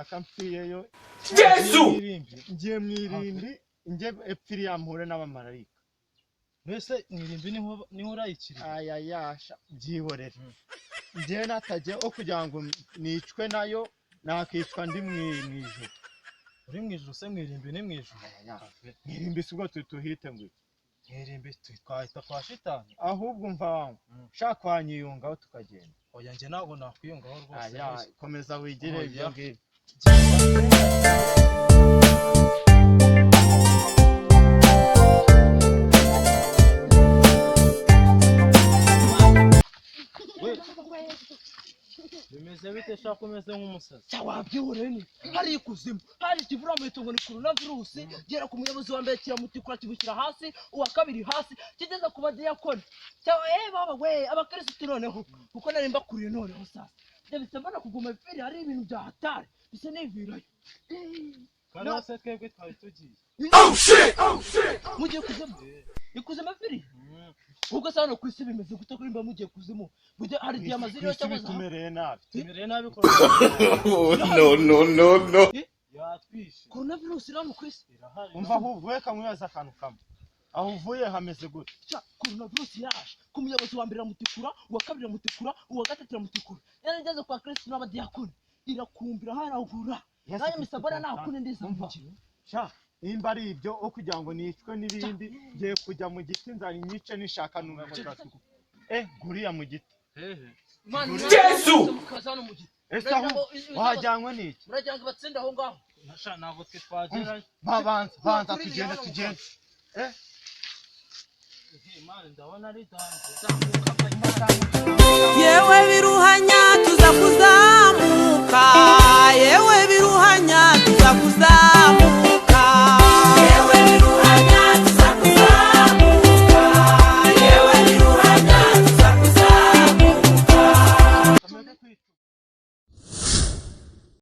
nakampiyeyo Yesu ngiye mwirimbi ngiye epfiri yampure n'abamarayika mbese mwirimbi niho urayikiri ayayasha byihorere ngiye natajye o kugira ngo nicwe nayo nakicwa ndi mwijuru uri mwijuru se mwirimbi ni mwijuru mwirimbi sibwo tuhite ngo mwirimbi twahita kwa shitani ahubwo umva wangu shaka wanyiyungaho tukagenda oya njye ntabwo nakwiyungaho rwose komeza wigire ibyo ngibyo bimeze bite shaka umeze nk'umusazi cyawabyihoreni hari ikuzimu hari ikivuramuheto ngo ni coronavirus gera ku muyobozi wa mbere kiramutikura kibushyira hasi uwa kabiri hasi kigeze ku badiyakoni cyawa baba we abakirisitu noneho kuko nari mbakuriye noneho sasa ibyo bise mbona kuguma epfiri hari ibintu bya hatari bise nivirayo kandi hose twebwe twari tugiye mugiye kuzimu ikuzimu epfiri ubwo se hano ku isi bimeze gute kuri mba mugiye kuzimu hari diyama ziriho cyangwa tumereye nabi no yatwishe coronavirus iri hano ku isi umva ahubwo reka mwibaza akantu kamwe aho uvuye hameze gute coronavirus yaje ku muyobozi wa mbere iramutikura uwa kabiri iramutikura uwa gatatu iramutikura yarageze kwa kristo n'abadiyakoni irakumbira haragura nayo misabara nakune ndiza mvukira sha nimba ari ibyo o kugira ngo nicwe n'ibindi ngiye kujya mu giti nzari nyice nishaka numva turatuku guriya mu giti Yesu ese aho wajyanywe n'iki murajyanga batsinda aho ngaho nasha ntabwo twe twagerayo banza tugende Imana ndabona ari danze yewe biruhanya tuza kuzamuka yewe